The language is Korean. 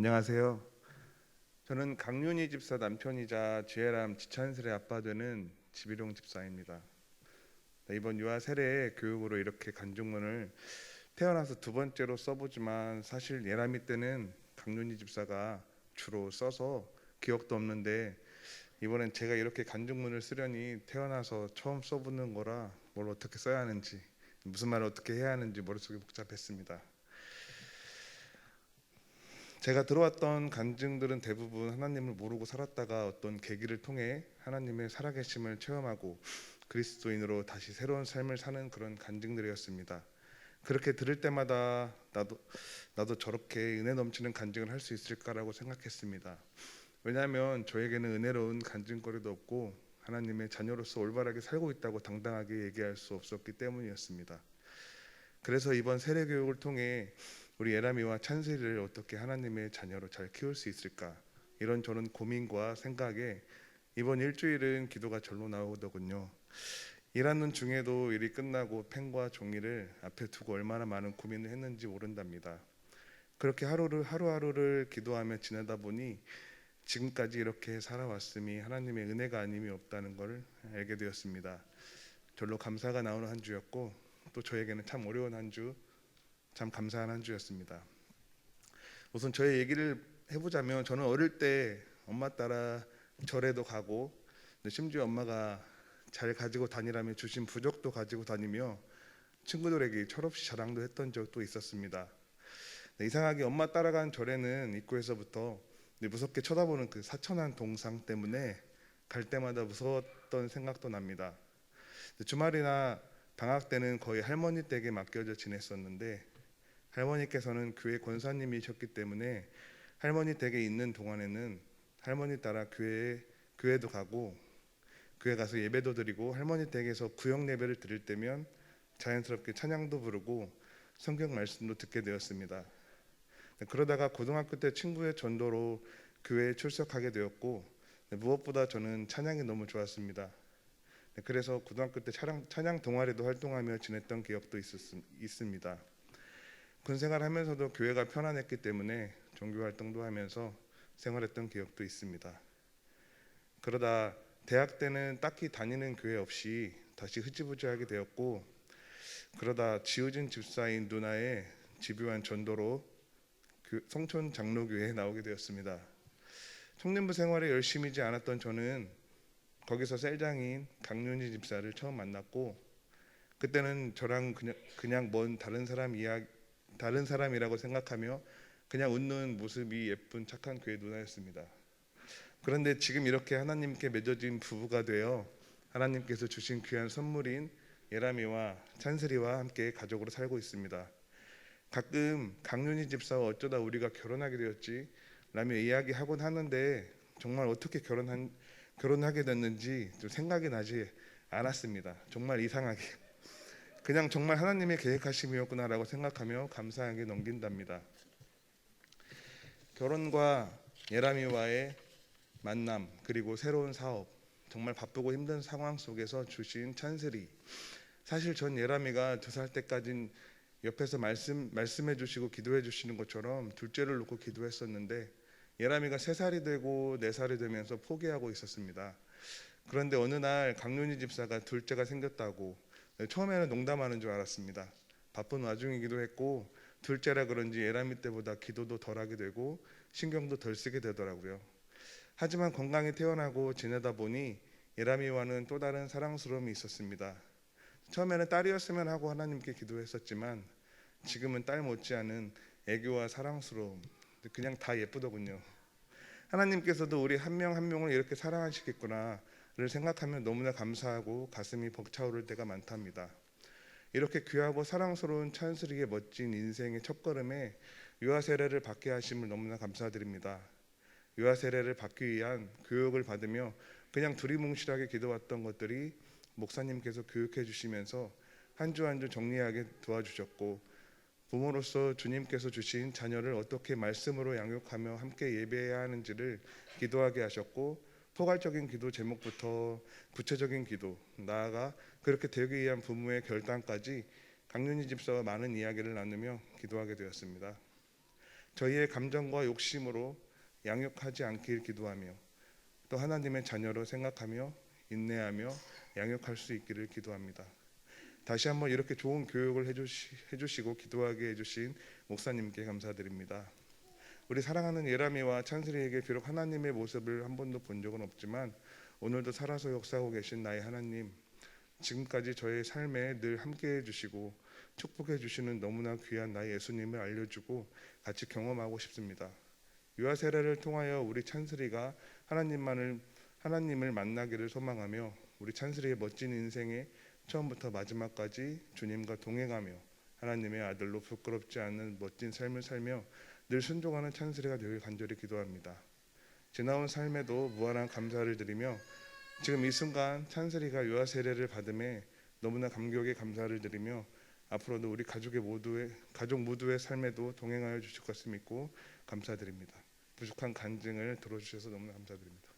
안녕하세요. 저는 강윤희 집사 남편이자 지혜람 지찬슬의 아빠 되는 지비룡 집사입니다. 이번 유아 세례 교육으로 이렇게 간증문을 태어나서 두 번째로 써보지만 사실 예람이 때는 강윤희 집사가 주로 써서 기억도 없는데 이번엔 제가 이렇게 간증문을 쓰려니 태어나서 처음 써보는 거라 뭘 어떻게 써야 하는지 무슨 말을 어떻게 해야 하는지 머릿속이 복잡했습니다. 제가 들어왔던 간증들은 대부분 하나님을 모르고 살았다가 어떤 계기를 통해 하나님의 살아계심을 체험하고 그리스도인으로 다시 새로운 삶을 사는 그런 간증들이었습니다. 그렇게 들을 때마다 나도 저렇게 은혜 넘치는 간증을 할 수 있을까라고 생각했습니다. 왜냐하면 저에게는 은혜로운 간증거리도 없고 하나님의 자녀로서 올바르게 살고 있다고 당당하게 얘기할 수 없었기 때문이었습니다. 그래서 이번 세례 교육을 통해 우리 예람이와 찬슬이를 어떻게 하나님의 자녀로 잘 키울 수 있을까, 이런 저는 고민과 생각에 이번 일주일은 기도가 절로 나오더군요. 일하는 중에도 일이 끝나고 펜과 종이를 앞에 두고 얼마나 많은 고민을 했는지 모른답니다. 그렇게 하루하루를 기도하며 지내다 보니 지금까지 이렇게 살아왔음이 하나님의 은혜가 아님이 없다는 걸 알게 되었습니다. 절로 감사가 나오는 한 주였고 또 저에게는 참 어려운 한 주, 참 감사한 한 주였습니다. 우선 저의 얘기를 해보자면 저는 어릴 때 엄마 따라 절에도 가고 심지어 엄마가 잘 가지고 다니라며 주신 부적도 가지고 다니며 친구들에게 철없이 자랑도 했던 적도 있었습니다. 이상하게 엄마 따라간 절에는 입구에서부터 무섭게 쳐다보는 그 사천한 동상 때문에 갈 때마다 무서웠던 생각도 납니다. 주말이나 방학 때는 거의 할머니 댁에 맡겨져 지냈었는데 할머니께서는 교회 권사님이셨기 때문에 할머니 댁에 있는 동안에는 할머니 따라 교회도 가고 교회 가서 예배도 드리고 할머니 댁에서 구역 예배를 드릴 때면 자연스럽게 찬양도 부르고 성경 말씀도 듣게 되었습니다. 그러다가 고등학교 때 친구의 전도로 교회에 출석하게 되었고 무엇보다 저는 찬양이 너무 좋았습니다. 그래서 고등학교 때 찬양 동아리도 활동하며 지냈던 기억도 있습니다. 군 생활하면서도 교회가 편안했기 때문에 종교 활동도 하면서 생활했던 기억도 있습니다. 그러다 대학 때는 딱히 다니는 교회 없이 다시 흐지부지하게 되었고 그러다 지우진 집사인 누나의 집요한 전도로 성촌 장로교회에 나오게 되었습니다. 청년부 생활에 열심히지 않았던 저는 거기서 셀장인 강윤희 집사를 처음 만났고 그때는 저랑 그냥 먼 다른 사람이라고 생각하며 그냥 웃는 모습이 예쁜 착한 교회 누나였습니다. 그런데 지금 이렇게 하나님께 맺어진 부부가 되어 하나님께서 주신 귀한 선물인 예람이와 찬슬이와 함께 가족으로 살고 있습니다. 가끔 강윤희 집사와 어쩌다 우리가 결혼하게 되었지 라며 이야기하곤 하는데 정말 어떻게 결혼하게 됐는지 좀 생각이 나지 않았습니다. 정말 이상하게 그냥 정말 하나님의 계획하심이었구나라고 생각하며 감사하게 넘긴답니다. 결혼과 예람이와의 만남 그리고 새로운 사업, 정말 바쁘고 힘든 상황 속에서 주신 찬슬이, 사실 전 예람이가 2살 때까진 옆에서 말씀해 주시고 기도해 주시는 것처럼 둘째를 놓고 기도했었는데 예람이가 3살이 되고 4살이 되면서 포기하고 있었습니다. 그런데 어느 날 강윤희 집사가 둘째가 생겼다고, 처음에는 농담하는 줄 알았습니다. 바쁜 와중이기도 했고 둘째라 그런지 예람이 때보다 기도도 덜하게 되고 신경도 덜 쓰게 되더라고요. 하지만 건강히 태어나고 지내다 보니 예람이와는 또 다른 사랑스러움이 있었습니다. 처음에는 딸이었으면 하고 하나님께 기도했었지만 지금은 딸 못지않은 애교와 사랑스러움, 그냥 다 예쁘더군요. 하나님께서도 우리 한 명 한 명을 이렇게 사랑하시겠구나를 생각하면 너무나 감사하고 가슴이 벅차오를 때가 많답니다. 이렇게 귀하고 사랑스러운 찬슬이의 멋진 인생의 첫걸음에 유아 세례를 받게 하심을 너무나 감사드립니다. 유아 세례를 받기 위한 교육을 받으며 그냥 두리뭉실하게 기도했던 것들이 목사님께서 교육해 주시면서 한 주 한 주 정리하게 도와주셨고 부모로서 주님께서 주신 자녀를 어떻게 말씀으로 양육하며 함께 예배해야 하는지를 기도하게 하셨고 포괄적인 기도 제목부터 구체적인 기도, 나아가 그렇게 되기 위한 부모의 결단까지 강윤희 집사와 많은 이야기를 나누며 기도하게 되었습니다. 저희의 감정과 욕심으로 양육하지 않길 기도하며 또 하나님의 자녀로 생각하며 인내하며 양육할 수 있기를 기도합니다. 다시 한번 이렇게 좋은 교육을 해주시고 기도하게 해주신 목사님께 감사드립니다. 우리 사랑하는 예람이와 찬슬이에게 비록 하나님의 모습을 한 번도 본 적은 없지만 오늘도 살아서 역사하고 계신 나의 하나님, 지금까지 저의 삶에 늘 함께해 주시고 축복해 주시는 너무나 귀한 나의 예수님을 알려주고 같이 경험하고 싶습니다. 유아 세례를 통하여 우리 찬슬이가 하나님을 만나기를 소망하며 우리 찬슬이의 멋진 인생에 처음부터 마지막까지 주님과 동행하며 하나님의 아들로 부끄럽지 않은 멋진 삶을 살며 늘 순종하는 찬슬이가 되길 간절히 기도합니다. 지나온 삶에도 무한한 감사를 드리며 지금 이 순간 찬슬이가 유아 세례를 받음에 너무나 감격에 감사를 드리며 앞으로도 우리 가족 모두의 삶에도 동행하여 주실 것을 믿고 감사드립니다. 부족한 간증을 들어주셔서 너무나 감사드립니다.